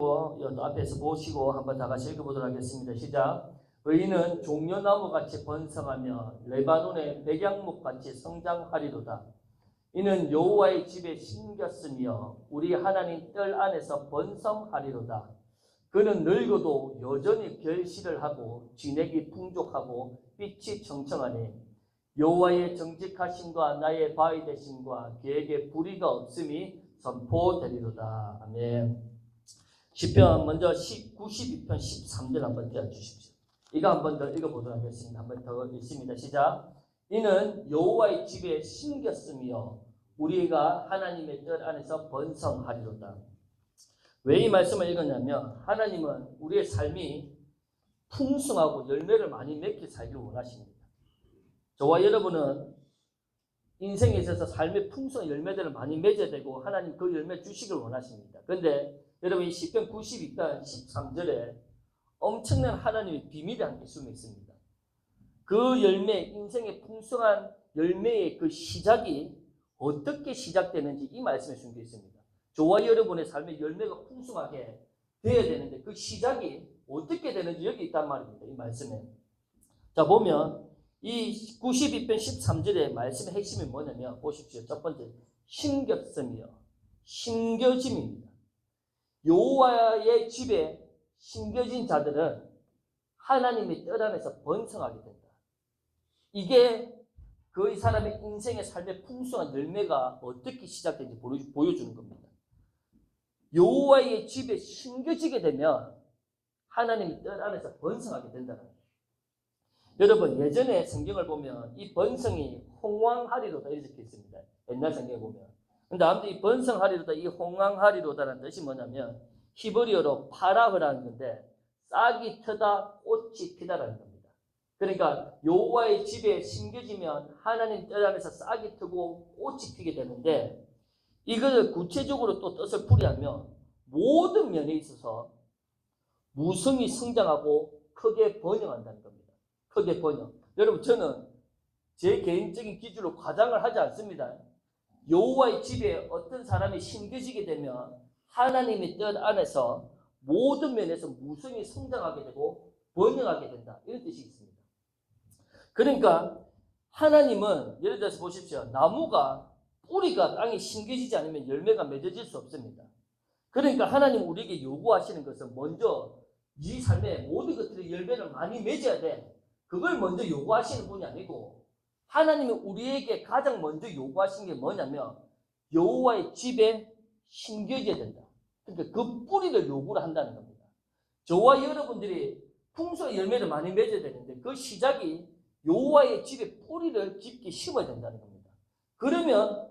앞에서 보시고 한번 다 같이 읽어보도록 하겠습니다. 시작. 의인은 종려나무같이 번성하며 레바논의 백양목같이 성장하리로다. 이는 여호와의 집에 심겼으며 우리 하나님 뜰 안에서 번성하리로다. 그는 늙어도 여전히 결실을 하고 진액이 풍족하고 빛이 청청하니 여호와의 정직하심과 나의 바위 되심과 그에게 불의가 없음이 선포되리로다. 아멘. 시편 먼저 92편 13절 한번 띄워주십시오. 이거 한번 더 읽어보도록 하겠습니다. 한번 더 읽습니다. 시작. 이는 여호와의 집에 심겼으며 우리가 하나님의 뜰 안에서 번성하리로다. 왜 이 말씀을 읽었냐면 하나님은 우리의 삶이 풍성하고 열매를 많이 맺게 살기를 원하십니다. 저와 여러분은 인생에 있어서 삶의 풍성한 열매들을 많이 맺어야 되고 하나님 그 열매 주시길 원하십니다. 그런데 여러분 이 시편 92편 13절에 엄청난 하나님의 비밀이 함께 숨어 있습니다. 그 열매, 인생의 풍성한 열매의 그 시작이 어떻게 시작되는지 이 말씀에 숨겨 있습니다. 저와 여러분의 삶의 열매가 풍성하게 되어야 되는데 그 시작이 어떻게 되는지 여기 있단 말입니다. 이 말씀에. 자 보면 이 92편 13절의 말씀의 핵심이 뭐냐면 보십시오. 첫 번째 심겼으며 심겨짐입니다. 여호와의 집에 심겨진 자들은 하나님의 뜰 안에서 번성하게 된다. 이게 그 사람의 인생의 삶의 풍성한 열매가 어떻게 시작되는지 보여주는 겁니다. 여호와의 집에 심겨지게 되면 하나님의 뜰 안에서 번성하게 된다는 거예요. 여러분 예전에 성경을 보면 이 번성이 홍황하리로다 이렇게 적혀 있습니다. 옛날 성경에 보면. 근데 아무튼 이 번성하리로다, 이 홍황하리로다라는 뜻이 뭐냐면 히브리어로 파라흐라는 건데 싹이 트다, 꽃이 피다라는 겁니다. 그러니까 여호와의 집에 심겨지면 하나님 뜰 안에서 싹이 트고 꽃이 피게 되는데 이것을 구체적으로 또 뜻을 풀이하면 모든 면에 있어서 무성히 성장하고 크게 번영한다는 겁니다. 크게 번영. 여러분 저는 제 개인적인 기준으로 과장을 하지 않습니다. 여호와의 집에 어떤 사람이 심겨지게 되면 하나님의 뜻 안에서 모든 면에서 무성히 성장하게 되고 번영하게 된다. 이런 뜻이 있습니다. 그러니까 하나님은 예를 들어서 보십시오. 나무가 뿌리가 땅에 심겨지지 않으면 열매가 맺어질 수 없습니다. 그러니까 하나님 우리에게 요구하시는 것은 먼저 네 삶에 모든 것들이 열매를 많이 맺어야 돼. 그걸 먼저 요구하시는 분이 아니고 하나님이 우리에게 가장 먼저 요구하신 게 뭐냐면 여호와의 집에 심겨져야 된다. 그러니까 그 뿌리를 요구를 한다는 겁니다. 저와 여러분들이 풍성한 열매를 많이 맺어야 되는데 그 시작이 여호와의 집에 뿌리를 깊게 심어야 된다는 겁니다. 그러면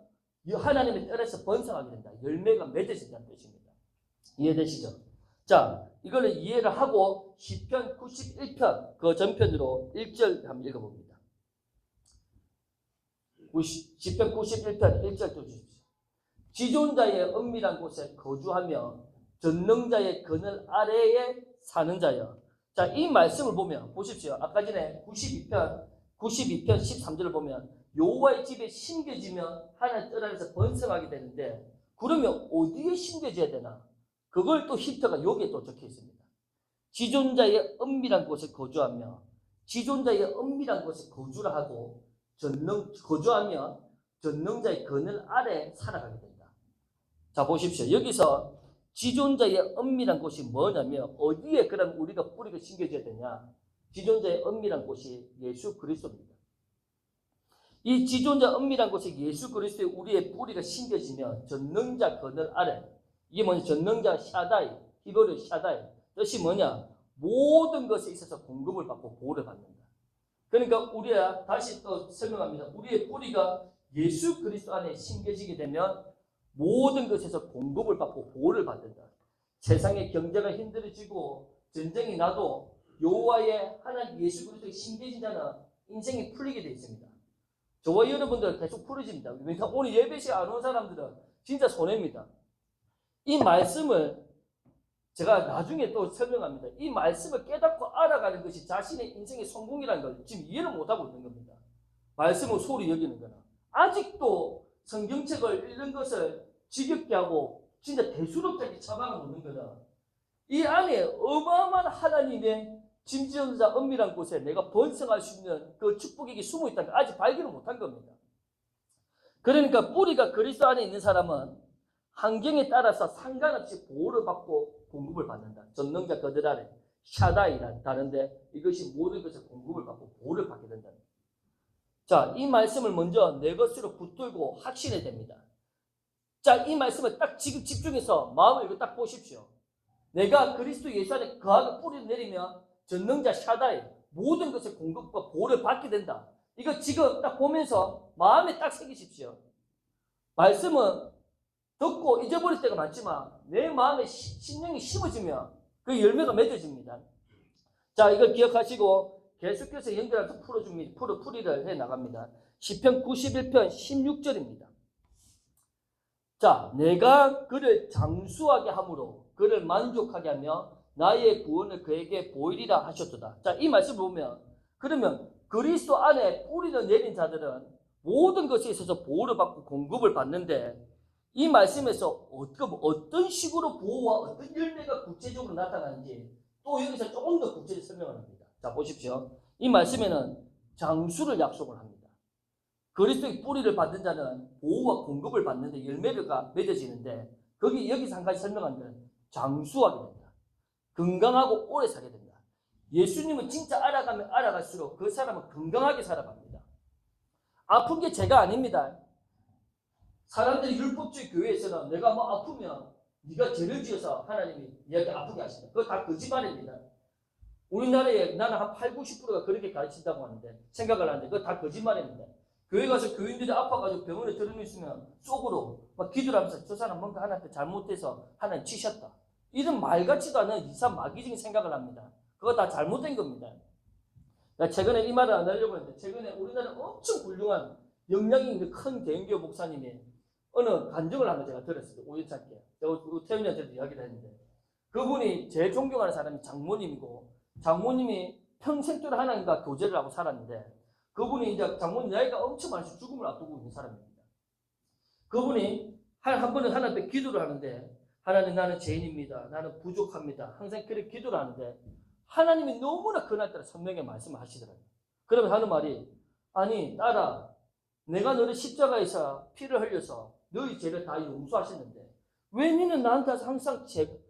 하나님의 뜰에서 번성하게 된다. 열매가 맺어진다는 뜻입니다. 이해되시죠? 자, 이걸 이해를 하고 시편 91편 그 전편으로 1절 한번 읽어봅니다. 시편 91편 1절 주십시오. 지존자의 은밀한 곳에 거주하며 전능자의 그늘 아래에 사는 자여. 자, 이 말씀을 보면 보십시오. 아까 전에 92편 13절을 보면 여호와의 집에 심겨지면 하나님 뜰 안에서 번성하게 되는데 그러면 어디에 심겨져야 되나? 그걸 또 힌트가 여기에 또 적혀 있습니다. 지존자의 은밀한 곳에 거주하며 지존자의 은밀한 곳에 거주를 하고 거주하며 전능자의 그늘 아래 살아가게 된다. 자 보십시오. 여기서 지존자의 은밀한 곳이 뭐냐면 어디에 그럼 우리가 뿌리가 심겨져야 되냐? 지존자의 은밀한 곳이 예수 그리스도입니다. 이 지존자 은밀한 곳에 예수 그리스도의 우리의 뿌리가 심겨지면 전능자 그늘 아래 이게 뭐냐? 전능자 샤다이, 히브리어 샤다이 뜻이 뭐냐? 모든 것에 있어서 공급을 받고 보호를 받는다. 그러니까 우리가 다시 또 설명합니다. 우리의 뿌리가 예수 그리스도 안에 심겨지게 되면 모든 것에서 공급을 받고 보호를 받는다. 세상의 경제가 힘들어지고 전쟁이 나도 여호와의 하나님 예수 그리스도에 심겨진 자는 인생이 풀리게 되어 있습니다. 저와 여러분들 계속 풀어집니다. 왜냐하면 오늘 예배시에 안 온 사람들은 진짜 손해입니다. 이 말씀을 제가 나중에 또 설명합니다. 이 말씀을 깨닫고 알아가는 것이 자신의 인생의 성공이라는 걸 지금 이해를 못하고 있는 겁니다. 말씀을 소홀히 여기는 거나 아직도 성경책을 읽는 것을 지겹게 하고 진짜 대수롭게 처방을 놓는 거다. 이 안에 어마어마한 하나님의 짐지어자 은밀한 곳에 내가 번성할 수 있는 그 축복이 숨어 있다는 걸 아직 발견을 못한 겁니다. 그러니까 뿌리가 그리스도 안에 있는 사람은 환경에 따라서 상관없이 보호를 받고 공급을 받는다. 전능자 그들 안에 샤다이란 다른데 이것이 모든 것을 공급을 받고 보호를 받게 된다. 자, 이 말씀을 먼저 내 것으로 붙들고 확신해야 됩니다. 자, 이 말씀을 딱 지금 집중해서 마음을 이거 딱 보십시오. 내가 그리스도 예수 안에 거하고 뿌리를 내리면 전능자 샤다이 모든 것의 공급과 보호를 받게 된다. 이거 지금 딱 보면서 마음에 딱 새기십시오. 말씀은 듣고 잊어버릴 때가 많지만 내 마음에 신령이 심어지면 그 열매가 맺어집니다. 자, 이걸 기억하시고 계속해서 연결해서 풀이를 해 나갑니다. 시편 91편 16절입니다. 자, 내가 그를 장수하게 함으로 그를 만족하게 하며 나의 구원을 그에게 보이리라 하셨도다. 자, 이 말씀을 보면 그러면 그리스도 안에 뿌리를 내린 자들은 모든 것에 있어서 보호를 받고 공급을 받는데 이 말씀에서 어떤 식으로 보호와 어떤 열매가 구체적으로 나타나는지 또 여기서 조금 더 구체적으로 설명을 합니다. 자, 보십시오. 이 말씀에는 장수를 약속을 합니다. 그리스도의 뿌리를 받는 자는 보호와 공급을 받는데 열매가 맺어지는데 여기서 한 가지 설명하면 장수하게 된다. 건강하고 오래 살게 된다. 예수님은 진짜 알아가면 알아갈수록 그 사람은 건강하게 살아갑니다. 아픈 게 죄가 아닙니다. 사람들이 율법주의 교회에서는 내가 뭐 아프면 네가 죄를 지어서 하나님이 이야기 아프게 하신다. 그거 다 거짓말입니다. 우리나라에 나는 한 8, 90%가 그렇게 가르친다고 하는데 생각을 하는데 그거 다 거짓말입니다. 교회 가서 교인들이 아파가지고 병원에 들어있으면 속으로 막 기도를 하면서 저 사람 뭔가 하나님께 잘못돼서 하나님 치셨다. 이런 말 같지도 않은 이상 마귀적인 생각을 합니다. 그거 다 잘못된 겁니다. 최근에 이 말을 안 하려고 했는데 최근에 우리나라 엄청 훌륭한 영향이 있는 큰 대형교회 목사님이 어느 간증을 한 거 제가 들었어요. 우연찮게. 제가 태훈이한테도 이야기를 했는데 그분이 제일 존경하는 사람이 장모님이고 장모님이 평생 동안 하나님과 교제를 하고 살았는데 그분이 이제 장모님 나이가 엄청 많아서 죽음을 앞두고 있는 사람입니다. 그분이 한 번은 하나님 앞에 기도를 하는데 하나님 나는 죄인입니다. 나는 부족합니다. 항상 그렇게 기도를 하는데 하나님이 너무나 그날따라 선명하게 말씀을 하시더라고요. 그러면 하는 말이 아니 딸아 내가 너를 십자가에서 피를 흘려서 너희 죄를 다 용서하셨는데 왜 너는 나한테 항상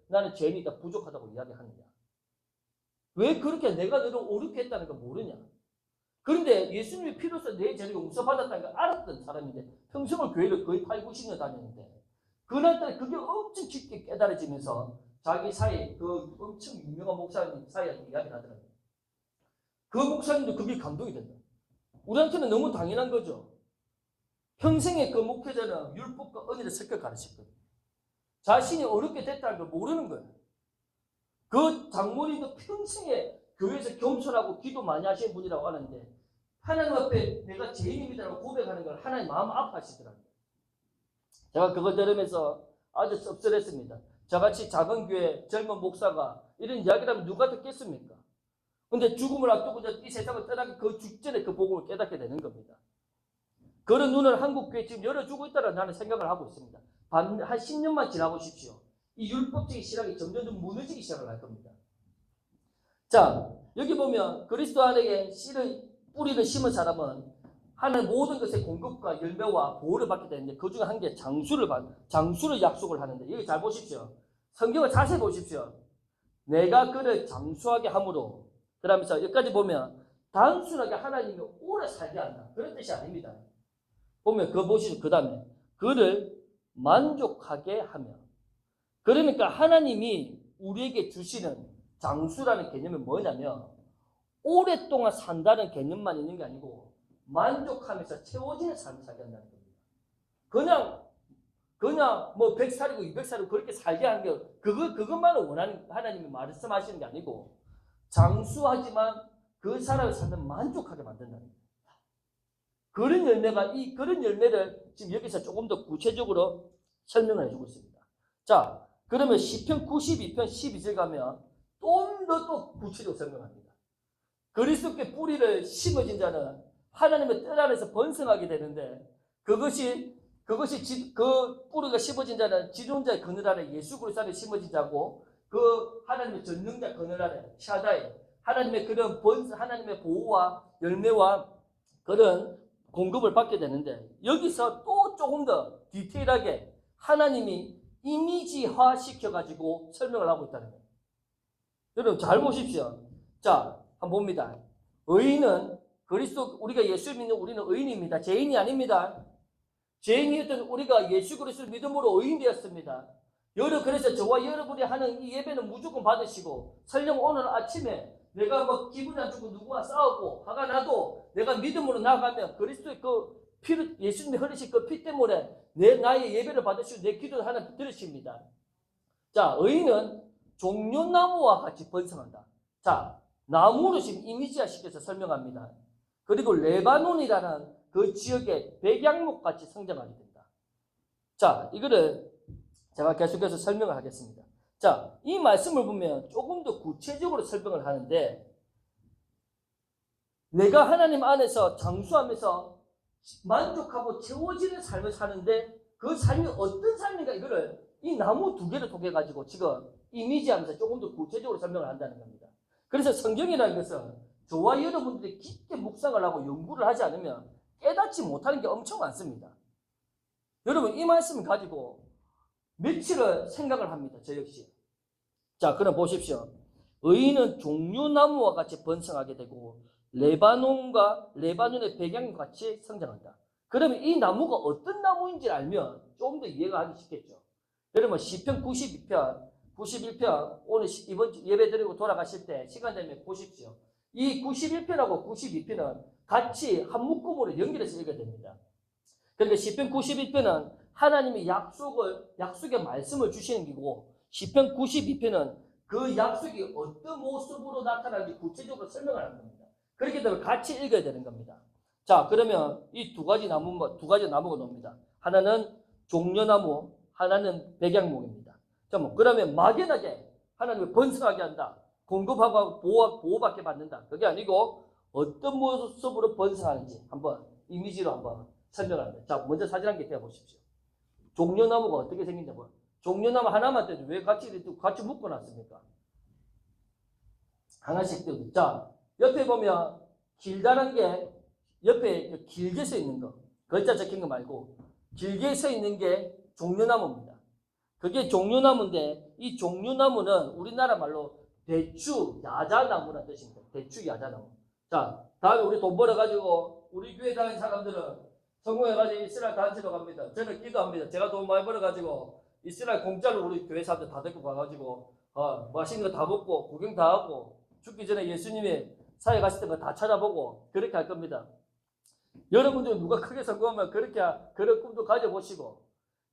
나는 죄인이다 부족하다고 이야기하느냐. 왜 그렇게 내가 너를 옳게 했다는 걸 모르냐. 그런데 예수님이 피로써 내 죄를 용서받았다는 걸 알았던 사람인데 평생을 교회를 거의 8, 90년 다녔는데 그날따라 그게 엄청 깊게 깨달아지면서 자기 사이 그 엄청 유명한 목사님 사이에 이야기를 하더라고요. 그 목사님도 그게 감동이 된다. 우리한테는 너무 당연한 거죠. 평생의 그 목회자는 율법과 은혜를 섞어 가르쳤거든요. 자신이 어렵게 됐다는 걸 모르는 거예요. 그 장모님도 평생에 교회에서 겸손하고 기도 많이 하시는 분이라고 하는데 하나님 앞에 내가 죄인입니다라고 고백하는 걸 하나님 마음 아파하시더라고요. 제가 그걸 들으면서 아주 씁쓸했습니다. 저같이 작은 교회 젊은 목사가 이런 이야기를 하면 누가 듣겠습니까? 근데 죽음을 앞두고 이 세상을 떠나기 그 직전에 그 복음을 깨닫게 되는 겁니다. 그런 눈을 한국교회 지금 열어주고 있다는 나는 생각을 하고 있습니다. 한 10년만 지나보십시오. 이 율법적인 신앙이 점점 무너지기 시작을 할 겁니다. 자, 여기 보면 그리스도 안에 뿌리를 심은 사람은 하나님 모든 것의 공급과 열매와 보호를 받게 되는데 그 중에 한 게 장수를 약속을 하는데 여기 잘 보십시오. 성경을 자세히 보십시오. 내가 그를 장수하게 함으로 그러면서 여기까지 보면 단순하게 하나님이 오래 살게 한다. 그런 뜻이 아닙니다. 보면 그거 보시죠. 그 다음에 그를 만족하게 하며 그러니까 하나님이 우리에게 주시는 장수라는 개념은 뭐냐면 오랫동안 산다는 개념만 있는 게 아니고 만족하면서 채워지는 삶을 살게 한다는 겁니다. 그냥 뭐 100살이고 200살이고 그렇게 살게 하는 게 그것만을 원하는 하나님이 말씀하시는 게 아니고 장수하지만 그 사람을 살면 만족하게 만든다는 거예요. 그런 열매를 지금 여기서 조금 더 구체적으로 설명을 해주고 있습니다. 자, 그러면 시편 92편 12절 가면 좀 더 구체적으로 설명합니다. 그리스도께 뿌리를 심어진 자는 하나님의 뜻 안에서 번성하게 되는데 그 뿌리가 심어진 자는 지존자의 그늘 아래 예수 그리스도 안에 심어진 자고 그 하나님의 전능자 그늘 아래 샤다이 하나님의 그런 하나님의 보호와 열매와 그런 공급을 받게 되는데 여기서 또 조금 더 디테일하게 하나님이 이미지화 시켜가지고 설명을 하고 있다는 거예요. 여러분 잘 보십시오. 자, 한번 봅니다. 의인은 그리스도 우리가 예수 믿는 우리는 의인입니다. 죄인이 아닙니다. 죄인이었던 우리가 예수 그리스도를 믿음으로 의인 되었습니다. 그래서 저와 여러분이 하는 이 예배는 무조건 받으시고 설령 오늘 아침에 내가 뭐 기분이 안 좋고 누구와 싸우고 화가 나도 내가 믿음으로 나아가면 그리스도의 그 피를 예수님이 흘리신 그 피 때문에 나의 예배를 받으시고 내 기도를 하나님 들으십니다. 자, 의인은 종려나무와 같이 번성한다. 자, 나무로 지금 이미지화 시켜서 설명합니다. 그리고 레바논이라는 그 지역의 백양목 같이 성장하게 된다. 자, 이거를 제가 계속해서 설명을 하겠습니다. 자, 이 말씀을 보면 조금 더 구체적으로 설명을 하는데 내가 하나님 안에서 장수하면서 만족하고 채워지는 삶을 사는데 그 삶이 어떤 삶인가 이거를 이 나무 두 개를 통해 가지고 지금 이미지하면서 조금 더 구체적으로 설명을 한다는 겁니다. 그래서 성경이라는 것은 저와 여러분들이 깊게 묵상을 하고 연구를 하지 않으면 깨닫지 못하는 게 엄청 많습니다. 여러분 이 말씀을 가지고 며칠을 생각을 합니다. 저 역시. 자, 그럼 보십시오. 의인은 종려나무와 같이 번성하게 되고 레바논의 백양과 같이 성장한다. 그러면 이 나무가 어떤 나무인지 알면 좀 더 이해가 하기 쉽겠죠. 여러분 시편 92편, 91편 오늘 이번 예배 드리고 돌아가실 때 시간 되면 보십시오. 이 91편하고 92편은 같이 한 묶음으로 연결해서 읽어야 됩니다. 그런데 시편 91편은 하나님이 약속의 말씀을 주시는 기고 시편 92편은 그 약속이 어떤 모습으로 나타나는지 구체적으로 설명을 하는 겁니다. 그렇기 때문에 같이 읽어야 되는 겁니다. 자, 그러면 이 두 가지 나무가 나옵니다. 하나는 종려나무, 하나는 백양목입니다. 자, 그러면 막연하게 하나님을 번성하게 한다. 공급하고 보호받게 받는다. 그게 아니고 어떤 모습으로 번성하는지 한번 이미지로 한번 설명합니다. 자, 먼저 사진 한 개 떼어보십시오. 종려나무가 어떻게 생긴지 한번. 종려나무 하나만 떼도 왜 같이 묶어놨습니까? 하나씩 떼도. 자, 옆에 보면 길다란 게 옆에 길게 서 있는 거. 글자 적힌 거 말고 길게 서 있는 게 종려나무입니다. 그게 종려나무인데 이 종려나무는 우리나라 말로 대추 야자나무라는 뜻입니다. 대추 야자나무. 자, 다음에 우리 돈 벌어가지고 우리 교회 다니는 사람들은 성공해가지고 이스라엘 단체로 갑니다. 저는 기도합니다. 제가 돈 많이 벌어가지고 이스라엘 공짜로 우리 교회 사람들 다 데리고 가가지고 맛있는 거 다 먹고 구경 다 하고 죽기 전에 예수님이 사회 갔을 때 다 찾아보고 그렇게 할 겁니다. 여러분들 누가 크게 성공하면 그런 꿈도 가져보시고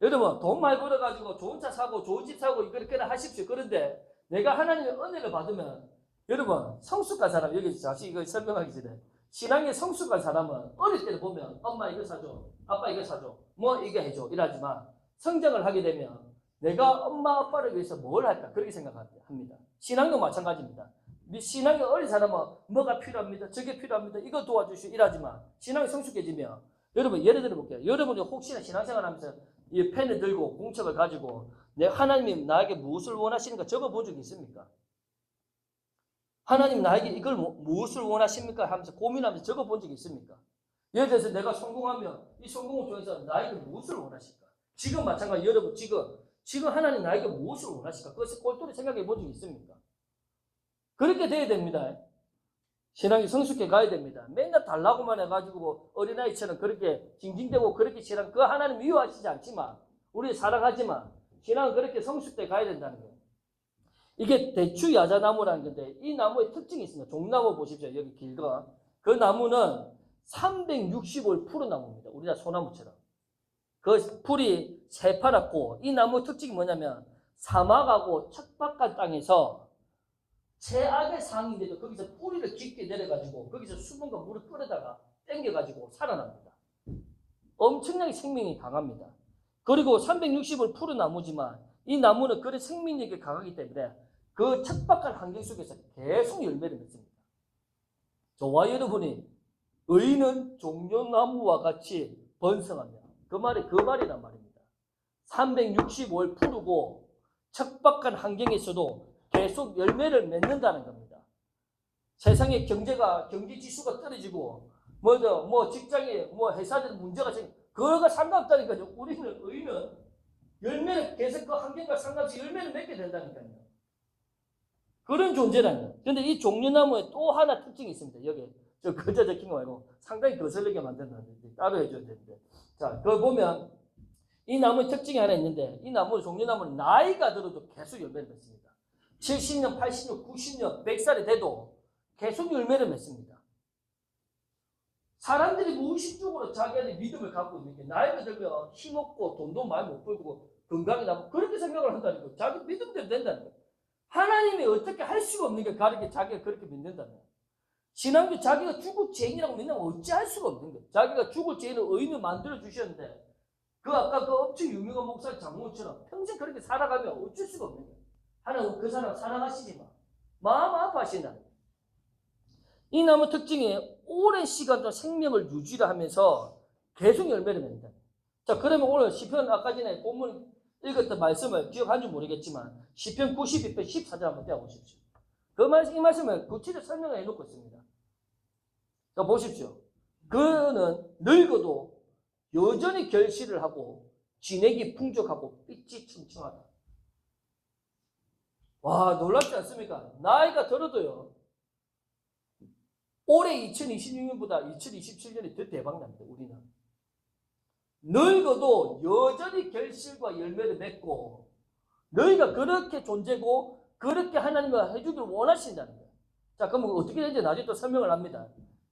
여러분 돈 많이 벌어가지고 좋은 차 사고 좋은 집 사고 그렇게 하십시오. 그런데 내가 하나님의 은혜를 받으면 여러분 성숙한 사람 여기 다시 이거 설명하기 전에 신앙의 성숙한 사람은 어릴 때 보면 엄마 이거 사줘 아빠 이거 사줘 뭐 이거 해줘 이러지만 성장을 하게 되면 내가 엄마 아빠를 위해서 뭘 할까 그렇게 생각합니다. 신앙도 마찬가지입니다. 신앙이 어린 사람은 뭐가 필요합니다. 저게 필요합니다. 이거 도와주시오 이러지만 신앙이 성숙해지면 여러분 예를 들어 볼게요. 여러분이 혹시나 신앙생활 하면서 이 펜을 들고 공책을 가지고 하나님이 나에게 무엇을 원하시는가 적어본 적이 있습니까? 하나님 나에게 이걸 무엇을 원하십니까? 하면서 고민하면서 적어본 적이 있습니까? 예를 들어서 내가 성공하면 이 성공을 통해서 나에게 무엇을 원하실까? 지금 마찬가지 여러분 지금 하나님 나에게 무엇을 원하실까? 그것을 꼴똘히 생각해 본 적이 있습니까? 그렇게 돼야 됩니다. 신앙이 성숙해 가야 됩니다. 맨날 달라고만 해가지고 어린아이처럼 그렇게 징징대고 그렇게 신앙 그 하나님 미워하시지 않지만 우리 사랑하지만 신앙은 그렇게 성숙돼 가야 된다는 거예요. 이게 대추 야자나무라는 건데 이 나무의 특징이 있습니다. 종나무 보십시오. 여기 길거. 그 나무는 365일 푸른 나무입니다. 우리나라 소나무처럼. 그 풀이 새파랗고 이 나무 특징이 뭐냐면 사막하고 척박한 땅에서 최악의 상황인데도 거기서 뿌리를 깊게 내려가지고 거기서 수분과 물을 끌어다가 땡겨가지고 살아납니다. 엄청나게 생명이 강합니다. 그리고 360을 푸른 나무지만 이 나무는 그런 생명력이 강하기 때문에 그 척박한 환경 속에서 계속 열매를 맺습니다. 저와 여러분이 의인은 종려나무와 같이 번성하며 그 말이란 말입니다. 365일 푸르고 척박한 환경에서도 계속 열매를 맺는다는 겁니다. 세상의 경제 지수가 떨어지고 뭐 직장에 뭐 회사들 문제가 생겨 그거가 상관없다니까요. 우리는 의인은 열매를 계속 그 환경과 상관없이 열매를 맺게 된다니까요. 그런 존재라는 거예요. 그런데 이 종려나무에 또 하나 특징이 있습니다. 여기 그저 적힌 거 말고 상당히 거슬리게 만든다는데 따로 해줘야 되는데 자 그걸 보면 이 나무의 특징이 하나 있는데 이 나무 종려나무는 나이가 들어도 계속 열매를 맺습니다. 70년, 80년, 90년, 100살이 돼도 계속 열매를 맺습니다. 사람들이 무의식적으로 자기한테 믿음을 갖고 있는 게 나이가 들면 힘없고 돈도 많이 못 벌고 건강이 나쁘고 그렇게 생각을 한다는 거예요. 자기 믿음대로 된다는 거예요. 하나님이 어떻게 할 수가 없는 게 가르쳐 자기가 그렇게 믿는다는 거예요. 신앙도 자기가 죽을 죄인이라고 믿으면 어찌할 수가 없는 거예요. 자기가 죽을 죄인을 의인을 만들어 주셨는데 아까 그 엄청 유명한 목사 장모처럼 평생 그렇게 살아가면 어쩔 수가 없는 거예요. 하나님 그 사람 사랑하시지만 마음 아파하신다는 거예요. 이 나무 특징이 오랜 시간 동안 생명을 유지를 하면서 계속 열매를 맺는다. 자, 그러면 오늘 시편 아까 전에 본문 읽었던 말씀을 기억하는지 모르겠지만 시편 92편 14절 한번 떼어보십시오. 이 말씀을 구체적으로 설명을 해놓고 있습니다. 자, 보십시오. 그는 늙어도 여전히 결실을 하고 진액이 풍족하고 빛이 청청하다. 와, 놀랍지 않습니까? 나이가 들어도요. 올해 2026년보다 2027년이 더 대박납니다. 우리는. 늙어도 여전히 결실과 열매를 맺고 너희가 그렇게 존재고 그렇게 하나님과 해주기를 원하신다는 거예요. 자, 그러면 어떻게 되는지 나중에 또 설명을 합니다.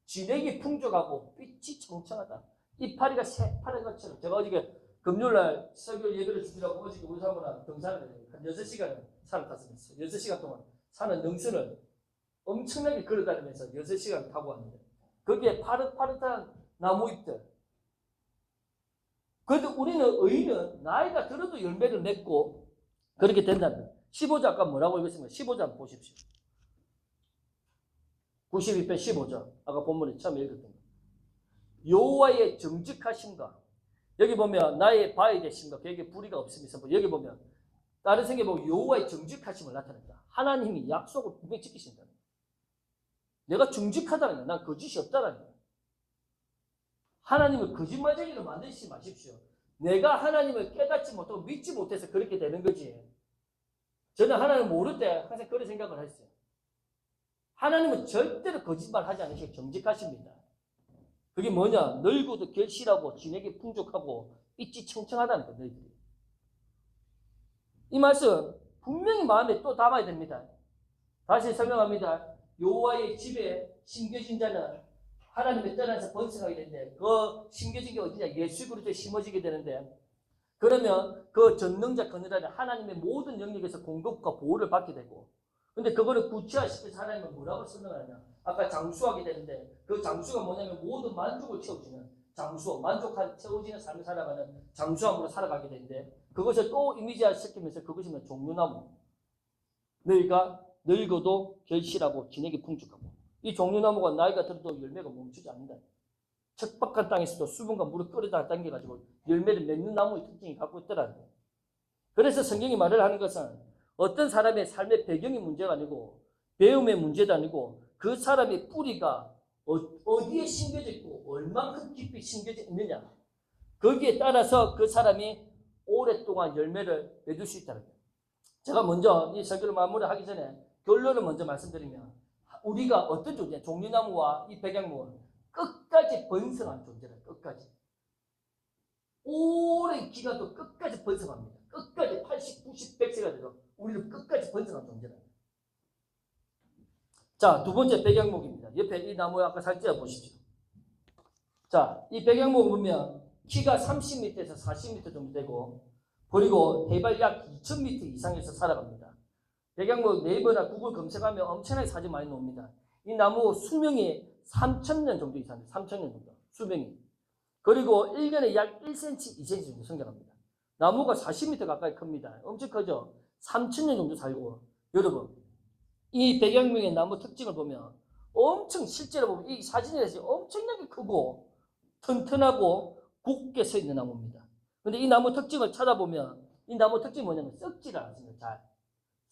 진액이 풍족하고 빛이 청청하다. 이파리가 새파란 것처럼 제가 어저께 금요일날 설교 예배를 주시라고 어저께 우리 사람과 등산을 한 6시간을 산을 탔습니다. 6시간 동안 산은 능선을 엄청나게 걸어다니면서 6시간 타고 왔는데 거기에 파릇파릇한 나무잎들. 그런데 우리는 의인은 나이가 들어도 열매를 맺고 그렇게 된다는 거예요. 15절 아까 뭐라고 읽었습니까? 15절 한번 보십시오. 92편 15절 아까 본문에 처음 읽었던 거. 여호와의 정직하심과 여기 보면 나의 바위 되심과 그에게 불의가 없음에서 여기 보면 다른 성경에 보면 여호와의 정직하심을 나타낸다. 하나님이 약속을 분명히 지키신다. 내가 정직하다는 거야. 난 거짓이 없다는 거야. 하나님을 거짓말쟁이로 만드시지 마십시오. 내가 하나님을 깨닫지 못하고 믿지 못해서 그렇게 되는 거지. 저는 하나님을 모를 때 항상 그런 생각을 했어요. 하나님은 절대로 거짓말하지 않으시고 정직하십니다. 그게 뭐냐? 늙어도 결실하고 진액이 풍족하고 빛이 청청하다는 거예요. 너희들이. 이 말씀 분명히 마음에 또 담아야 됩니다. 다시 설명합니다. 여호와의 집에 심겨진 자는 하나님의 떠나서 번성하게 되는데 그 심겨진 게 어디냐? 예수 그리스도에 심어지게 되는데 그러면 그 전능자 그늘아래 하나님의 모든 영역에서 공급과 보호를 받게 되고 근데 그거를 구체화시켜서 하나님은 뭐라고 설명하느냐? 아까 장수하게 되는데 그 장수가 뭐냐면 모든 만족을 채워주는 장수, 만족한 채워지는 삶을 살아가는 장수함으로 살아가게 되는데 그것을 또 이미지화시키면서 그것이 종려나무. 너희가 늙어도 결실하고 진액이 풍족하고 이 종려나무가 나이가 들어도 열매가 멈추지 않는다. 척박한 땅에서도 수분과 물을 끌어다 당겨가지고 열매를 맺는 나무의 특징이 갖고 있더라는 거예요. 그래서 성경이 말을 하는 것은 어떤 사람의 삶의 배경이 문제가 아니고 배움의 문제도 아니고 그 사람의 뿌리가 어디에 심겨져 있고 얼만큼 깊이 심겨져 있느냐 거기에 따라서 그 사람이 오랫동안 열매를 맺을 수 있다는 거예요. 제가 먼저 이 설교를 마무리하기 전에 결론을 먼저 말씀드리면 우리가 어떤 존재, 종려나무와 이 백양목은 끝까지 번성한 존재다. 끝까지. 오랜 기간 또 끝까지 번성합니다. 끝까지 80, 90, 100세가 돼도 우리는 끝까지 번성한 존재다. 자, 두 번째 백양목입니다. 옆에 이 나무에 아까 살짝 보십시오. 자, 이 백양목을 보면 키가 30m에서 40m 정도 되고 그리고 해발 약 2000m 이상에서 살아갑니다. 백양목 네이버나 구글 검색하면 엄청나게 사진 많이 나옵니다. 이 나무 수명이 3000년 정도 이상입니다. 3000년 정도 수명이. 그리고 1년에 약 1cm, 2cm 정도 성장합니다. 나무가 40m 가까이 큽니다. 엄청 크죠? 3000년 정도 살고 여러분 이 백양목의 나무 특징을 보면 엄청 실제로 보면 이 사진에서 엄청나게 크고 튼튼하고 굳게 서 있는 나무입니다. 근데 이 나무 특징을 찾아보면 이 나무 특징이 뭐냐면 썩지를 않습니다. 잘.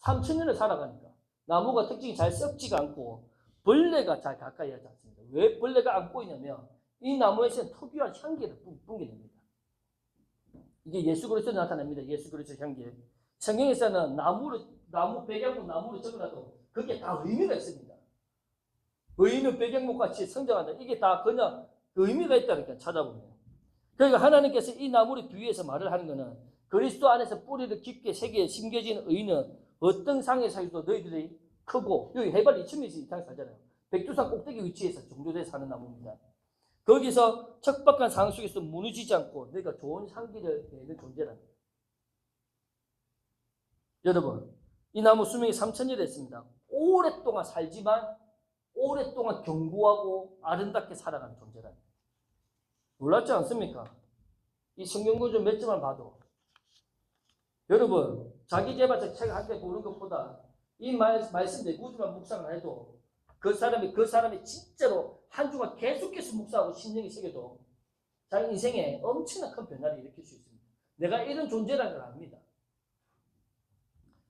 3000년을 살아가니까. 나무가 특징이 잘 썩지가 않고 벌레가 잘 가까이 하지 않습니다. 왜 벌레가 안 꼬이냐면 이 나무에서는 특유한 향기를 뿜겨냅니다. 이게 예수 그리스도 나타납니다. 예수 그리스도 향기. 성경에서는 나무 백양목 나무로 적어놔도 그게 다 의미가 있습니다. 의인은 백양목 같이 성장한다. 이게 다 그냥 의미가 있다니까 찾아보면. 그러니까 하나님께서 이 나무를 비유해서 말을 하는 것은 그리스도 안에서 뿌리를 깊게 새기에 심겨진 의인은 어떤 상에 살도 너희들이 크고 여기 해발 2000m 이상 살잖아요. 백두산 꼭대기 위치에서 정조대에 사는 나무입니다. 거기서 척박한 상 속에서 무너지지 않고 너희가 좋은 향기를 내는 존재랍니다. 여러분, 이 나무 수명이 3000이 됐습니다. 오랫동안 살지만 오랫동안 견고하고 아름답게 살아가는 존재랍니다. 놀랍지 않습니까? 이 성경 구조 몇 점만 봐도 여러분 자기개발서 책 한 개 보는 것보다 이 말씀 내 구조만 묵상을 해도 그 사람이 진짜로 한 주간 계속해서 묵상하고 심령이 새겨도 자기 인생에 엄청난 큰 변화를 일으킬 수 있습니다. 내가 이런 존재라는 걸 압니다.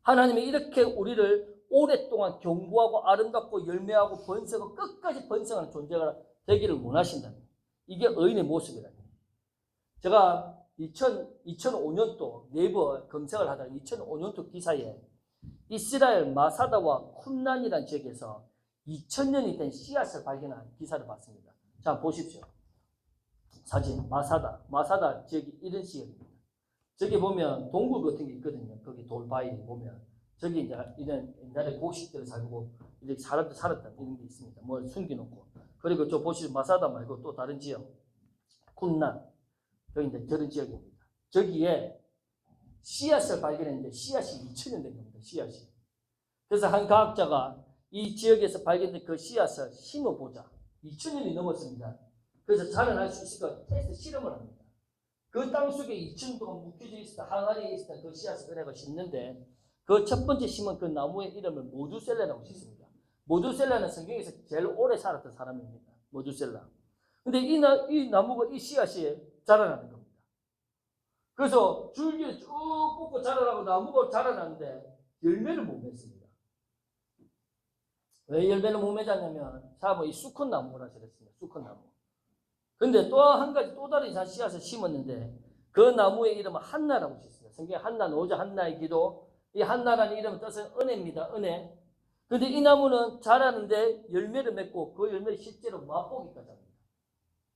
하나님이 이렇게 우리를 오랫동안 견고하고 아름답고 열매하고 번성하고 끝까지 번성하는 존재가 되기를 원하신다면 이게 의인의 모습이라는 거예요. 제가 2005년도 네이버 검색을 하다가 2005년도 기사에 이스라엘 마사다와 쿰란이라는 지역에서 2000년이 된 씨앗을 발견한 기사를 봤습니다. 자, 보십시오. 사진, 마사다 지역이 이런 지역입니다. 저기 보면 동굴 같은 게 있거든요. 거기 돌바위 보면. 저기 이제 이런 옛날에 고식들을 살고 이렇게 사람들 살았다 이런 게 있습니다. 뭘 숨겨놓고. 그리고 저 보시면 마사다 말고 또 다른 지역. 쿰란. 여기 이제 저런 지역입니다. 저기에 씨앗을 발견했는데 씨앗이 2000년 된 겁니다. 씨앗이. 그래서 한 과학자가 이 지역에서 발견된 그 씨앗을 심어보자. 2000년이 넘었습니다. 그래서 자라날 수 있을까 테스트 실험을 합니다. 그 땅 속에 2000년 동안 묵혀져 있었던 항아리에 있었던 그 씨앗을 꺼내고 심는데 그 첫 번째 심은 그 나무의 이름을 모두셀라라고 짓습니다. 모두셀라는 성경에서 제일 오래 살았던 사람입니다. 모두셀라. 근데 이 나무가 이 씨앗이 자라나는 겁니다. 그래서 줄기를 쭉 뻗고 자라나고 나무가 자라나는데 열매를 못 맺습니다. 왜 열매를 못 맺었냐면 사람은 이 수컷나무라 그랬습니다. 수컷나무. 근데 또 한 가지 또 다른 씨앗을 심었는데 그 나무의 이름은 한나라고 짓습니다. 성경에 한나 노자 한나의 기도. 이 한나라는 이름은 뜻은 은혜입니다. 은혜. 근데 이 나무는 자라는데 열매를 맺고 그 열매를 실제로 맛보기까지 합니다.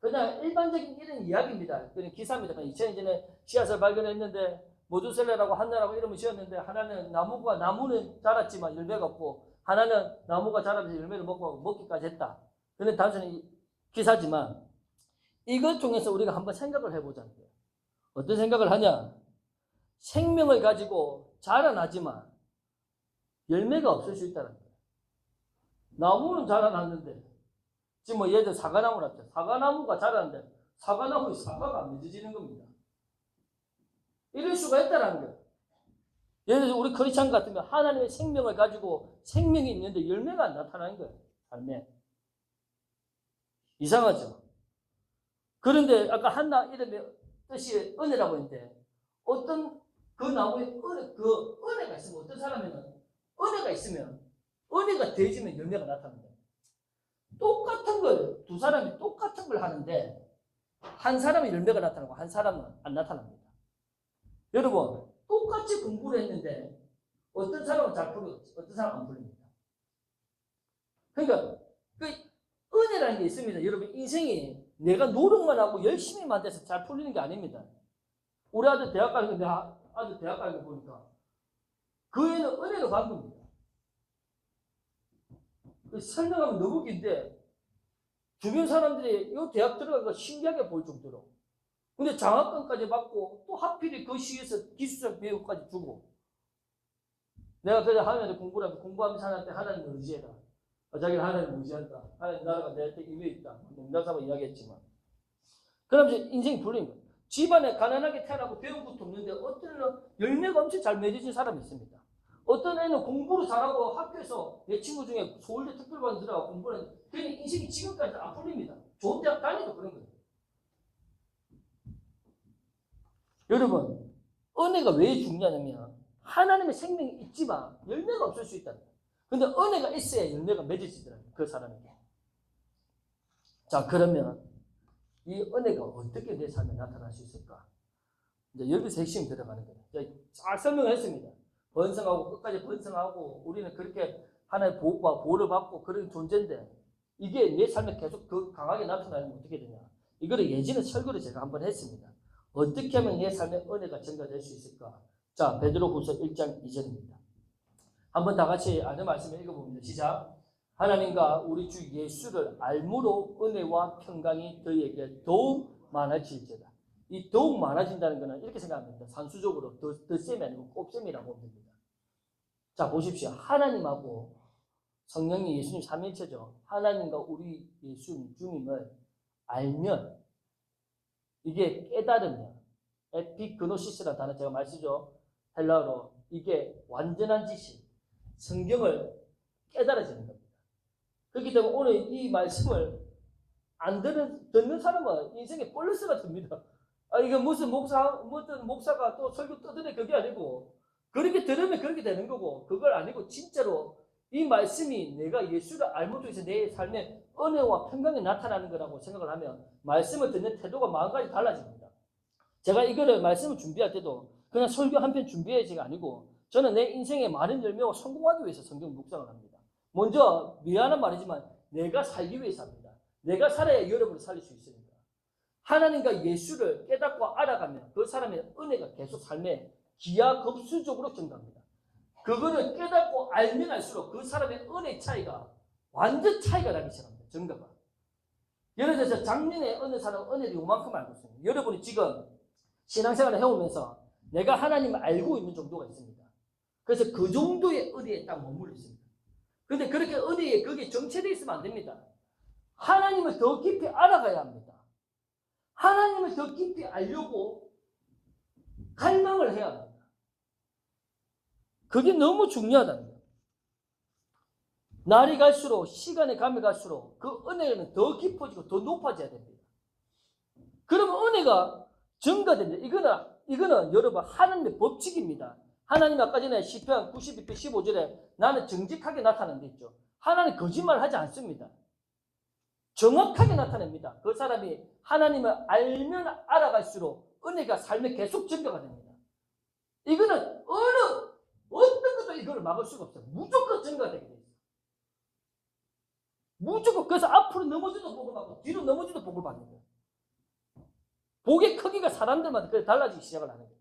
그냥 일반적인 이런 이야기입니다. 그런 기사입니다. 2000년 전에 씨앗을 발견했는데 모두셀라라고 한나라고 이름을 지었는데 하나는 나무는 자랐지만 열매가 없고 하나는 나무가 자라면서 열매를 먹기까지 했다. 그는 단순히 기사지만 이것 중에서 우리가 한번 생각을 해보자는 거예요. 어떤 생각을 하냐? 생명을 가지고 자라나지만 열매가 없을 수 있다는 거예요. 나무는 자라났는데 지금 뭐 예를 들어 사과나무랍니다. 사과나무가 자라는데 사과나무에 사과가 안 맺어지는 겁니다. 이럴 수가 있다는 거예요. 예를 들어서 우리 크리스찬 같으면 하나님의 생명을 가지고 생명이 있는데 열매가 안 나타나는 거예요. 삶에. 이상하죠? 그런데 아까 한나 이름의 뜻이 은혜라고 했는데 어떤 그 나무에 은혜가 있으면 어떤 사람에는 은혜가 있으면 은혜가 되어지면 열매가 나타납니다. 똑같은 걸 두 사람이 똑같은 걸 하는데 한 사람은 열매가 나타나고 한 사람은 안 나타납니다. 여러분 똑같이 공부를 했는데 어떤 사람은 잘 풀리고 어떤 사람은 안 풀립니다. 그러니까 그 은혜라는 게 있습니다. 여러분 인생이 내가 노력만 하고 열심히만 돼서 잘 풀리는 게 아닙니다. 우리 아들 대학 가는 거 내가 아들 대학 가는 거 보니까 그 애는 은혜로 간 겁니다. 설명하면 너무 긴데 주변 사람들이 이 대학 들어간 거 신기하게 보일 정도로. 근데 장학금까지 받고 또 하필이 그 시에서 기술적 교육까지 주고. 내가 그래 하나님 공부하면서 하나님한테 하나님을 의지해라. 자기는 하나님을 의지한다. 하나님 나라가 내한테 임해 있다. 농담삼아 이야기했지만. 그럼 이제 인생이 풀린 거예요. 집안에 가난하게 태어나고 배운 것도 없는데 어떤 애는 열매가 엄청 잘 맺어진 사람이 있습니다. 어떤 애는 공부를 잘하고 학교에서 내 친구 중에 서울대 특별반 들어가고 공부를 했는데 그냥 인생이 지금까지 안 풀립니다. 좋은 대학 다니도 그런 거예요. 여러분 은혜가 왜 중요하냐면 하나님의 생명이 있지만 열매가 없을 수 있다. 근데 은혜가 있어야 열매가 맺어지더라고요. 그 사람에게. 자, 그러면 이 은혜가 어떻게 내 삶에 나타날 수 있을까? 이제 여기서 핵심이 들어가는 거예요. 잘 설명했습니다. 번성하고 끝까지 번성하고 우리는 그렇게 하나의 복과 보호를 받고 그런 존재인데 이게 내 삶에 계속 더 강하게 나타나면 어떻게 되냐? 이거를 예전에 설교를 제가 한번 했습니다. 어떻게 하면 내 삶의 은혜가 증가될 수 있을까? 자, 베드로후서 1장 2절입니다. 한번 다 같이 아는 말씀을 읽어봅니다. 시작. 하나님과 우리 주 예수를 알므로 은혜와 평강이 너희에게 더욱 많아질지어다. 이 더욱 많아진다는 것은 이렇게 생각합니다. 산수적으로 덧셈이 아니고 곱셈이라고 보면 됩니다. 자, 보십시오. 하나님하고 성령님 예수님 삼일체죠. 하나님과 우리 예수님 주님을 알면 이게 깨달으면 에피그노시스라는 단어 제가 많이 쓰죠. 헬라어로 이게 완전한 지식, 성경을 깨달아지는 겁니다. 그렇기 때문에 오늘 이 말씀을 안 듣는 사람은 인생에 볼러스가 됩니다. 이게 무슨 목사가 또 설교 떠드네 그게 아니고 그렇게 들으면 그렇게 되는 거고 그걸 아니고 진짜로 이 말씀이 내가 예수를 알므로 통해서 내 삶에 은혜와 평강이 나타나는 거라고 생각을 하면 말씀을 듣는 태도가 마음까지 달라집니다. 제가 이거를 말씀을 준비할 때도 그냥 설교 한 편 준비해야지가 아니고 저는 내 인생의 많은 열매와 성공하기 위해서 성경 묵상을 합니다. 먼저 미안한 말이지만 내가 살기 위해서 합니다. 내가 살아야 여러분을 살릴 수 있으니까. 하나님과 예수를 깨닫고 알아가면 그 사람의 은혜가 계속 삶에 기하급수적으로 증가합니다. 그거를 깨닫고 알면 알수록 그 사람의 은혜 차이가 완전 차이가 나기 시작합니다. 증가가. 예를 들어서 작년에 어느 사람은 은혜를 요만큼 알고 있습니다. 여러분이 지금 신앙생활을 해오면서 내가 하나님을 알고 있는 정도가 있습니다. 그래서 그 정도의 은혜에 딱 머물러 있습니다. 그런데 그렇게 은혜에 그게 정체되어 있으면 안 됩니다. 하나님을 더 깊이 알아가야 합니다. 하나님을 더 깊이 알려고 갈망을 해야 합니다. 그게 너무 중요하다는 거예요. 날이 갈수록 시간이 가면 갈수록 그 은혜는 더 깊어지고 더 높아져야 됩니다. 그러면 은혜가 증가됩니다. 이거는 여러분 하나님의 법칙입니다. 하나님 아까 전에 시편 92편 15절에 나는 정직하게 나타난 데 있죠. 하나님 거짓말 하지 않습니다. 정확하게 나타냅니다. 그 사람이 하나님을 알면 알아갈수록 은혜가 삶에 계속 증가가 됩니다. 이거는 어떤 것도 이걸 막을 수가 없어요. 무조건 증가되게 돼요. 무조건. 그래서 앞으로 넘어져도 복을 받고 뒤로 넘어져도 복을 받는 거예요. 복의 크기가 사람들마다 달라지기 시작을 하는 거예요.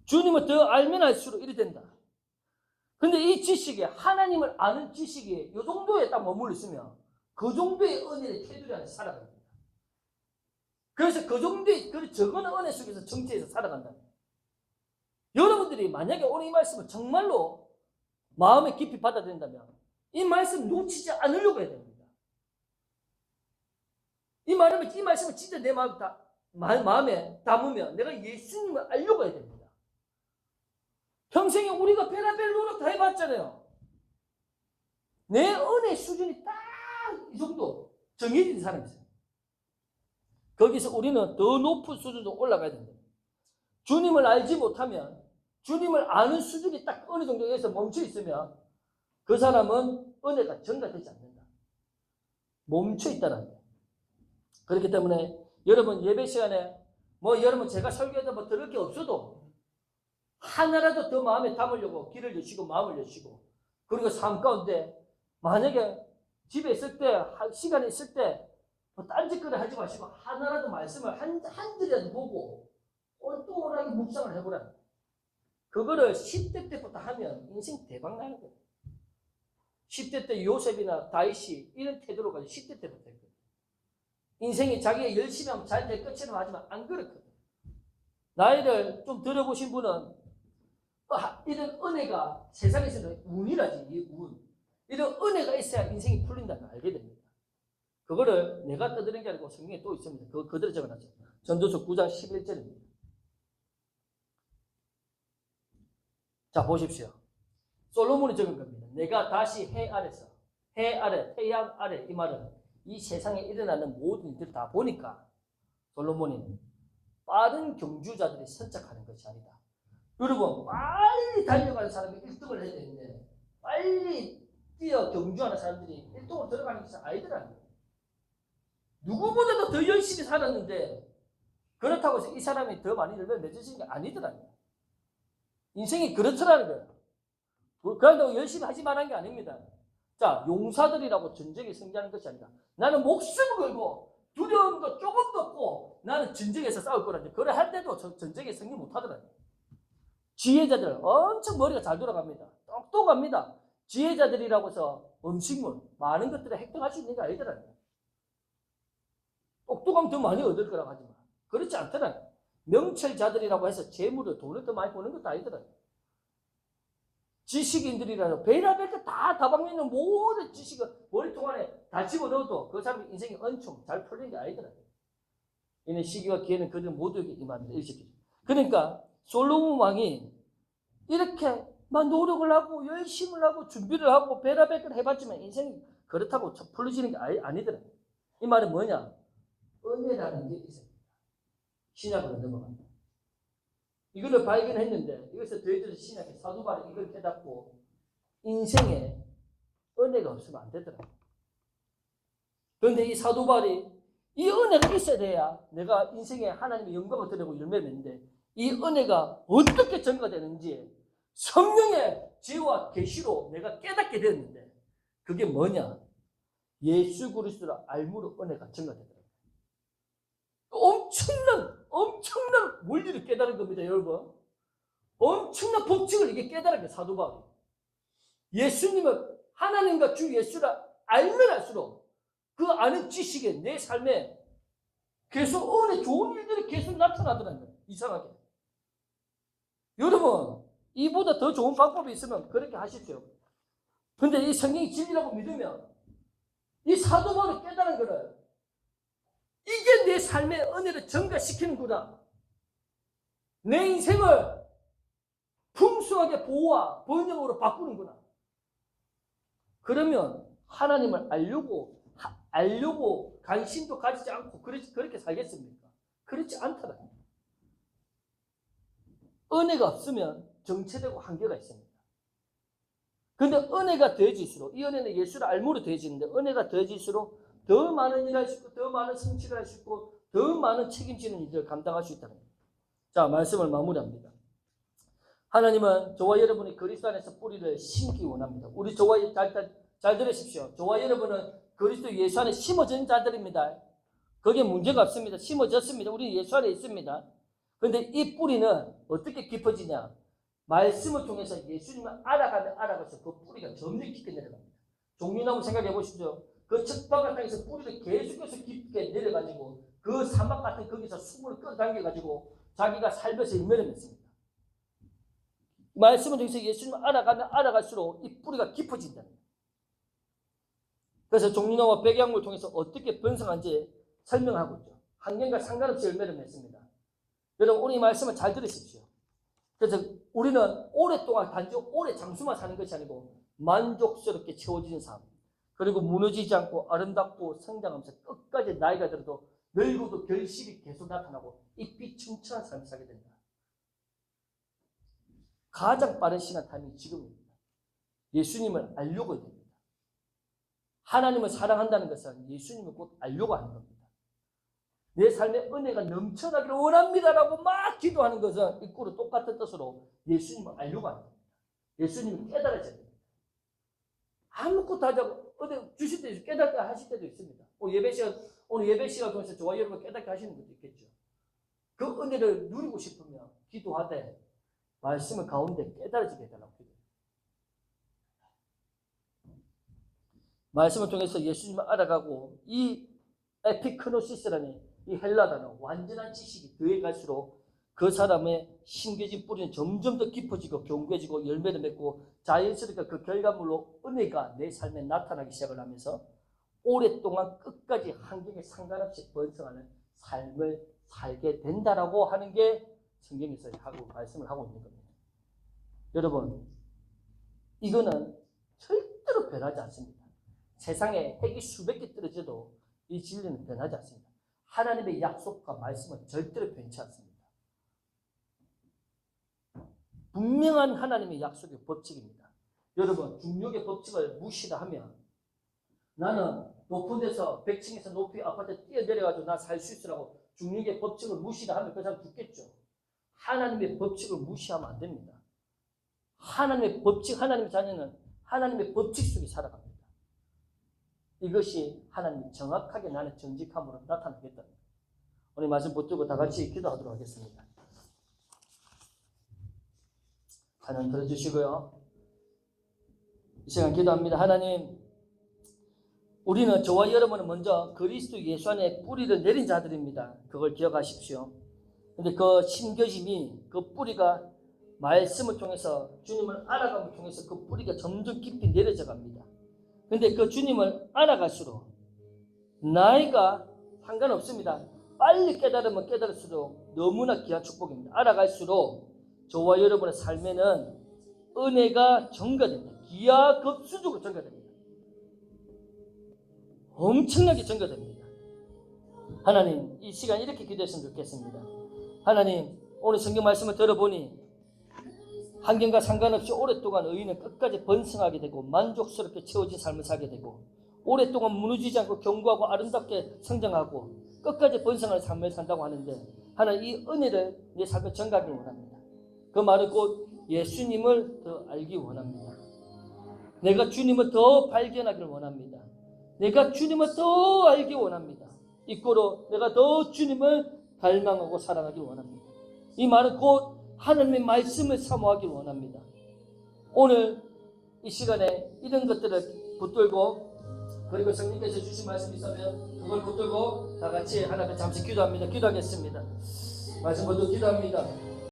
주님을 더 알면 알수록 이리 된다. 근데 이 지식이 하나님을 아는 지식이 이 정도에 딱 머물러 있으면 그 정도의 은혜의 테두리 안에 살아갑니다. 그래서 그 정도의 적은 은혜 속에서 정체해서 살아간다. 여러분들이 만약에 오늘 이 말씀을 정말로 마음에 깊이 받아들인다면 이 말씀 놓치지 않으려고 해야 됩니다. 이 말씀을 진짜 내 마음에 담으면 내가 예수님을 알려고 해야 됩니다. 평생에 우리가 별의별 노력 다 해봤잖아요. 내 은혜 수준이 딱 이 정도 정해진 사람이 있어요. 거기서 우리는 더 높은 수준으로 올라가야 된다. 주님을 알지 못하면 주님을 아는 수준이 딱 어느 정도에서 멈춰 있으면 그 사람은 은혜가 증가되지 않는다. 멈춰 있다는 거예요. 그렇기 때문에 여러분 예배 시간에 여러분 제가 설교해도 들을 게 없어도 하나라도 더 마음에 담으려고 귀를 여시고 마음을 여시고 그리고 삶 가운데 만약에 집에 있을 때 시간이 있을 때 딴짓거리 하지 마시고 하나라도 말씀을 한 절이라도 보고 똘똘하게 묵상을 해보라. 그거를 10대 때부터 하면 인생 대박 나는 거예요. 10대 때 요셉이나 다윗이 이런 태도로 가지고 10대 때부터 했거든요. 인생이 자기가 열심히 하면 잘 될 것처럼 하지만 안 그렇거든요. 나이를 좀 들어보신 분은 이런 은혜가 세상에서는 운이라지, 이 운. 이런 은혜가 있어야 인생이 풀린다는 걸 알게 됩니다. 그거를 내가 떠드는 게 아니고 성경에 또 있습니다. 그대로 적어놨죠. 전도서 9장 11절입니다. 자, 보십시오. 솔로몬이 적은 겁니다. 내가 다시 해 아래, 태양 아래, 이 말은 이 세상에 일어나는 모든 일들 다 보니까 솔로몬이 빠른 경주자들이 선착하는 것이 아니다. 여러분, 빨리 달려가는 사람이 1등을 해야 되는데 빨리 뛰어 경주하는 사람들이 1등으로 들어가는 것이 아니더라고요. 누구보다도 더 열심히 살았는데 그렇다고 해서 이 사람이 더 많이 열매 맺으신 게 아니더라고요. 인생이 그렇더라는 거예요. 그런다고 열심히 하지 말한 게 아닙니다. 자, 용사들이라고 전쟁에 승리하는 것이 아니다. 나는 목숨을 걸고 두려움도 조금도 없고 나는 전쟁에서 싸울 거라는데 그래 할 때도 전쟁에 승리 못하더라고요. 지혜자들 엄청 머리가 잘 돌아갑니다. 똑똑합니다. 지혜자들이라고 해서 음식물 많은 것들을 획득할 수 있는 게 아니더라고요. 똑똑하면 더 많이 얻을 거라고 하지만 그렇지 않더라고요. 명철자들이라고 해서 재물을 돈을 더 많이 버는 것도 아니더라고요. 지식인들이라서 베라벨트 다 다방면에 모든 지식을 머리통 안에 다 집어넣어도 그 사람의 인생이 엄청 잘 풀리는 게 아니더라고요. 이는 시기와 기회는 그들 모두에게 임합니다. 일시키죠. 그러니까 솔로몬 왕이 이렇게 막 노력을 하고 열심을 하고 준비를 하고 베라벨트를 해봤지만 인생이 그렇다고 풀려지는 게 아니더라고요. 이 말은 뭐냐? 은혜라는 게 있습니다. 신약으로 넘어갑니다. 이걸 발견했는데 이것을 저희들이 신약의 사도바울이 이걸 깨닫고 인생에 은혜가 없으면 안 되더라고요. 그런데 이 사도바울이 이 은혜가 있어야 돼야 내가 인생에 하나님의 영광을 드리고 열매를 맺는데 이 은혜가 어떻게 증가되는지 성령의 지혜와 계시로 내가 깨닫게 되었는데 그게 뭐냐? 예수 그리스도를 알므로 은혜가 증가되더라고요. 엄청난 원리를 깨달은 겁니다, 여러분. 엄청난 법칙을 이게 깨달은 게 사도 바울이. 예수님을 하나님과 주 예수를 알면 알수록 그 아는 지식에 내 삶에 계속 은혜 좋은 일들이 계속 나타나더라는 거예요. 이상하게. 여러분, 이보다 더 좋은 방법이 있으면 그렇게 하십시오. 근데 이 성경이 진리라고 믿으면 이 사도 바울이 깨달은 거를 이게 내 삶의 은혜를 증가시키는구나. 내 인생을 풍성하게 보호와 번영으로 바꾸는구나. 그러면 하나님을 알려고 관심도 가지지 않고 그렇게 살겠습니까? 그렇지 않더라. 은혜가 없으면 정체되고 한계가 있습니다. 그런데 은혜가 더해질수록 이 은혜는 예수를 알므로 더해지는데 은혜가 더해질수록 더 많은 일을 할 수 있고 더 많은 성취를 할 수 있고 더 많은 책임지는 일을 감당할 수 있다는 겁니다. 자, 말씀을 마무리합니다. 하나님은 저와 여러분이 그리스도 안에서 뿌리를 심기 원합니다. 우리 저와 잘 들으십시오. 저와 여러분은 그리스도 예수 안에 심어진 자들입니다. 거기에 문제가 없습니다. 심어졌습니다. 우리 예수 안에 있습니다. 그런데 이 뿌리는 어떻게 깊어지냐? 말씀을 통해서 예수님을 알아가면 알아가서 그 뿌리가 점점 깊게 내려갑니다. 종류나무 생각해 보십시오. 그 척박한 땅에서 뿌리를 계속해서 깊게 내려가지고 그 사막 같은 거기서 수분을 끌어당겨가지고 자기가 살면서 열매를 맺습니다. 말씀을 통해서 예수님을 알아가면 알아갈수록 이 뿌리가 깊어진다. 그래서 종류나무와 백양목을 통해서 어떻게 번성한지 설명하고 있죠. 환경과 상관없이 열매를 맺습니다. 여러분 오늘 이 말씀을 잘 들으십시오. 그래서 우리는 오랫동안 단지 오래 장수만 사는 것이 아니고 만족스럽게 채워지는 삶, 그리고 무너지지 않고 아름답고 성장하면서 끝까지 나이가 들어도 늙어도 결실이 계속 나타나고 잎이 층층한 삶을 살게 된다. 가장 빠른 시간 타임이 지금입니다. 예수님을 알려고 해야 됩니다. 하나님을 사랑한다는 것은 예수님을 곧 알려고 하는 겁니다. 내 삶에 은혜가 넘쳐나기를 원합니다라고 막 기도하는 것은 이꼬로 똑같은 뜻으로 예수님을 알려고 하는 겁니다. 예수님을 깨달아야 됩니다. 아무것도 하자고 어디 주실 때 깨닫게 하실 때도 있습니다. 오늘 예배 시간 통해서 저와 여러분 깨닫게 하시는 것도 있겠죠. 그 은혜를 누리고 싶으면 기도하되 말씀을 가운데 깨달아지게 해달라고 기도해요. 말씀을 통해서 예수님을 알아가고 이 에피크노시스라는 이 헬라 단어 완전한 지식이 더해갈수록 그 사람의 심겨진 뿌리는 점점 더 깊어지고 견고해지고 열매를 맺고 자연스럽게 그 결과물로 은혜가 내 삶에 나타나기 시작을 하면서 오랫동안 끝까지 환경에 상관없이 번성하는 삶을 살게 된다라고 하는 게 성경에서 말씀을 하고 있는 겁니다. 여러분, 이거는 절대로 변하지 않습니다. 세상에 핵이 수백 개 떨어져도 이 진리는 변하지 않습니다. 하나님의 약속과 말씀은 절대로 변치 않습니다. 분명한 하나님의 약속의 법칙입니다. 여러분, 중력의 법칙을 무시를 하면 나는 높은 데서 100층에서 높이 아파트에 뛰어내려가지고 나 살 수 있으라고 중력의 법칙을 무시를 하면 그 사람 죽겠죠. 하나님의 법칙을 무시하면 안 됩니다. 하나님의 법칙, 하나님의 자녀는 하나님의 법칙 속에 살아갑니다. 이것이 하나님이 정확하게 나는 정직함으로 나타나겠다. 오늘 말씀 붙들고 다 같이 기도하도록 하겠습니다. 하나님 들어주시고요. 이 시간 기도합니다. 하나님, 우리는 저와 여러분은 먼저 그리스도 예수 안에 뿌리를 내린 자들입니다. 그걸 기억하십시오. 근데 그 심겨짐이, 그 뿌리가 말씀을 통해서 주님을 알아감을 통해서 그 뿌리가 점점 깊이 내려져 갑니다. 근데 그 주님을 알아갈수록 나이가 상관없습니다. 빨리 깨달으면 깨달을수록 너무나 귀한 축복입니다. 알아갈수록 저와 여러분의 삶에는 은혜가 증가됩니다. 기하급수적으로 증가됩니다. 엄청나게 증가됩니다. 하나님, 이 시간 이렇게 기도했으면 좋겠습니다. 하나님, 오늘 성경 말씀을 들어보니 환경과 상관없이 오랫동안 의인은 끝까지 번성하게 되고 만족스럽게 채워진 삶을 살게 되고 오랫동안 무너지지 않고 견고하고 아름답게 성장하고 끝까지 번성하는 삶을 산다고 하는데 하나님, 이 은혜를 내 삶에 전가하기 원합니다. 그 말은 곧 예수님을 더 알기 원합니다. 내가 주님을 더 발견하기를 원합니다. 내가 주님을 더 알기 원합니다. 이꼬로 내가 더 주님을 갈망하고 사랑하기 원합니다. 이 말은 곧 하나님의 말씀을 사모하기 원합니다. 오늘 이 시간에 이런 것들을 붙들고 그리고 성령께서 주신 말씀이 있으면 그걸 붙들고 다 같이 하나님 잠시 기도합니다. 기도하겠습니다. 말씀 붙들고 기도합니다.